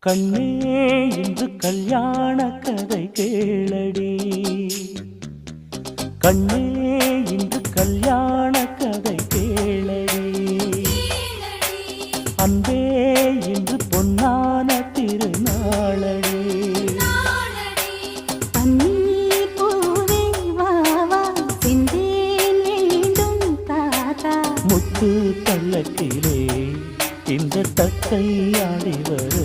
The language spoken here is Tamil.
கண்ணே இன்று கல்யாண கதை கேளடி கண்ணே இன்று கல்யாண கதை கேளடி அன்பே இன்று பொன்னான திருநாளடி முத்து பல்லக்கிலே இந்த தத்தை ஆடிவர்